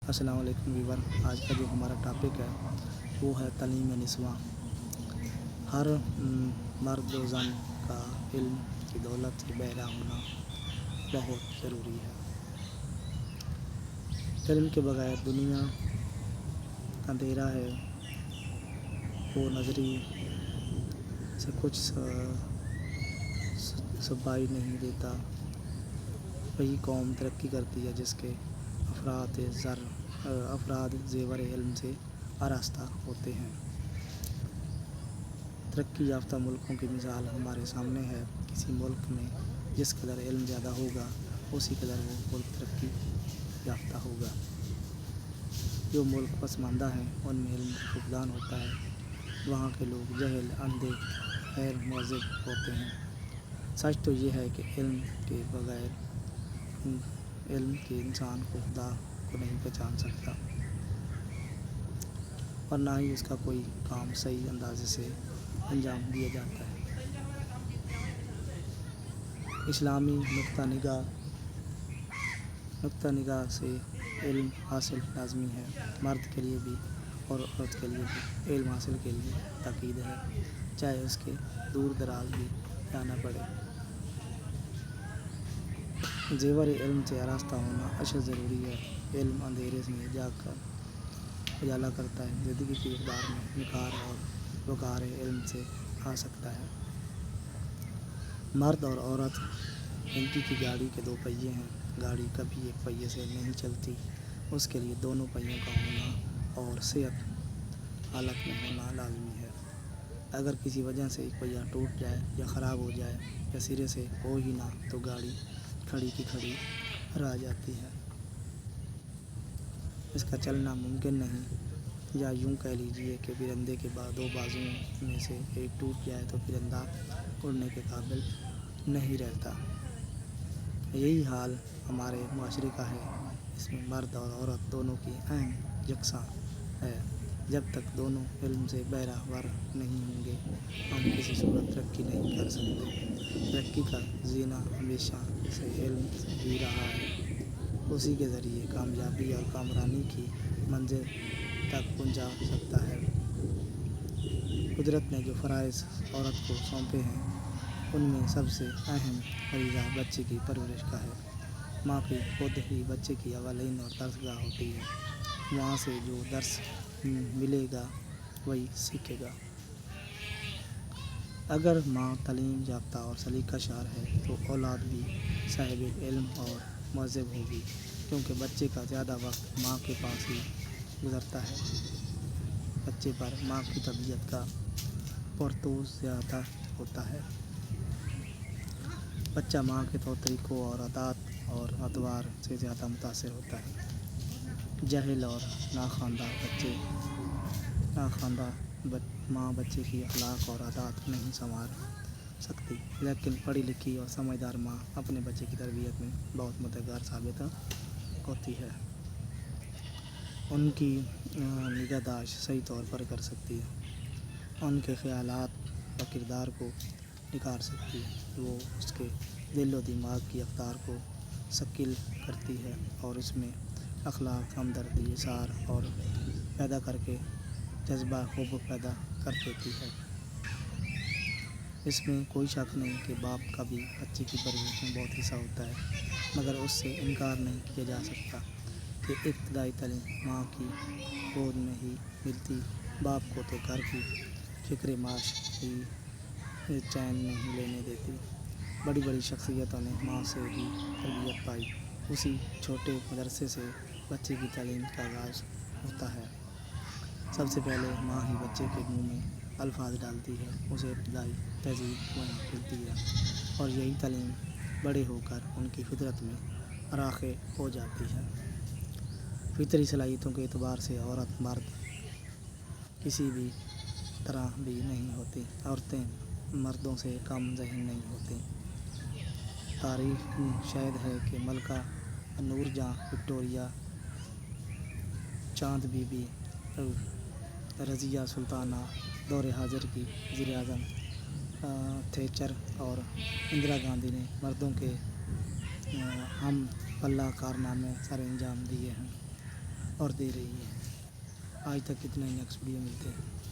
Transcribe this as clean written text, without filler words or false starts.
अस्सलाम वालेकुम वीवर। आज का जो हमारा टॉपिक है वो है तालीम निस्वां। हर मर्द व ज़न का इल्म की दौलत से बहरा होना बहुत ज़रूरी है। इल्म के बगैर दुनिया अंधेरा है, वो नजरी से कुछ सफाई नहीं देता। वही कौम तरक्की करती है जिसके अफराद ज़ेवर इल्म से आरास्ता होते हैं। तरक्की याफ्ता मुल्कों की मिसाल हमारे सामने है। किसी मुल्क में जिस कदर इल्म ज़्यादा होगा उसी कदर वो मुल्क तरक्की याफ्ता होगा। जो मुल्क पसमानदा हैं उनमें इल्म का फुकदान होता है। वहाँ के लोग जहल, अंधे, गैर मुहज़्ज़ब होते हैं। सच तो ये है कि इल्म के बगैर इल्म के इंसान को खुदा को नहीं पहचान सकता और ना ही उसका कोई काम सही अंदाजे से अंजाम दिया जाता है। इस्लामी नुक्ता निगाह से इल्म हासिल लाजमी है। मर्द के लिए भी और औरत के लिए भी इल्म हासिल के लिए ताकीद है, चाहे उसके दूर दराज भी जाना पड़े। ज़ेवर इल्म से आरास्ता होना अशद ज़रूरी है। इल्म अंधेरे में जाकर उजाला करता है। ज़िंदगी की इक़दार में निखार और वक़ार इल्म से आ सकता है। मर्द और औरत जिंदगी की गाड़ी के दो पहिए हैं। गाड़ी कभी एक पहिए से नहीं चलती, उसके लिए दोनों पहियों का होना और सेहत हालत में होना लाजमी है। अगर किसी वजह से एक पहिया टूट जाए या ख़राब हो जाए या सिरे से हो ही ना तो गाड़ी खड़ी की खड़ी रह जाती है। इसका चलना मुमकिन नहीं, या यूँ कह लीजिए कि परिंदे के दो बाजुओं में से एक टूट जाए तो परिंदा उड़ने के काबिल नहीं रहता। यही हाल हमारे मुआशरे का है। इसमें मर्द और औरत दोनों की अहम यकसां है। जब तक दोनों इल्म से बहरावर नहीं होंगे हम किसी सूरत तरक्की नहीं कर सकते। तरक्की का जीना हमेशा से इल्म ही रहा है। उसी के ज़रिए कामयाबी और कामरानी की मंजिल तक पहुंचा सकता है। कुदरत ने जो फ़राइज़ औरत को सौंपे हैं उनमें सबसे अहम फरीज़ा बच्चे की परवरिश का है। माँ की खुद ही बच्चे की अवलीन और दरसगाह होती है। वहाँ से जो दर्स मिलेगा वही सीखेगा। अगर माँ तालीम याफ्ता और सलीक़ाशार है तो औलाद भी साहिब इल्म और मुहज़्ज़ब होगी, क्योंकि बच्चे का ज़्यादा वक्त माँ के पास ही गुज़रता है। बच्चे पर माँ की तबीयत का परतोज़ ज़्यादा होता है। बच्चा माँ के तौर तरीक़ों और आदत और अतवार से ज़्यादा मुतासिर होता है। जाहिल और नाख़वानदा माँ बच्चे की अखलाक और आदत नहीं संवार सकती, लेकिन पढ़ी लिखी और समझदार माँ अपने बच्चे की तरबियत में बहुत मददगार साबित होती है। उनकी निगहदाश्त सही तौर पर कर सकती है, उनके ख़यालात व किरदार को निखार सकती है। वो उसके दिल व दिमाग की रफ़्तार को शकील करती है और उसमें अखलाक, हमदर्दी, इसार और पैदा करके जज्बा खूब पैदा कर देती है। इसमें कोई शक नहीं कि बाप का भी बच्चे की परवरिश में बहुत हिस्सा होता है, मगर उससे इनकार नहीं किया जा सकता कि इब्तदाई तालीम माँ की गोद में ही मिलती। बाप को तो घर की फ़िक्र माश ही चैन नहीं लेने देती। बड़ी बड़ी शख्सियतों ने माँ से ही तरबियत पाई। उसी छोटे मदरसे से बच्चे की तालीम का आगाज़ होता है। सबसे पहले माँ ही बच्चे के मुँह में अल्फाज डालती है, उसे इब्तदाई तहज़ीब मिलती है और यही तालीम बड़े होकर उनकी फितरत में राखे हो जाती है। फितरी सलाहियतों के एतबार से औरत मर्द किसी भी तरह भी नहीं होती। औरतें मर्दों से कम ज़हीन नहीं होती। तारीख़ में शायद है कि मलका नूरजहाँ, विक्टोरिया, चांद बीबी, रज़िया सुल्ताना, दौर हाज़िर की वज़ीर आज़म थैचर और इंदिरा गांधी ने मर्दों के हम पल्ला कारनामे सर अंजाम दिए हैं اور دے رہی ہے. آج تک اتنا ہی. نیکسٹ ویڈیو ملتے ہیں.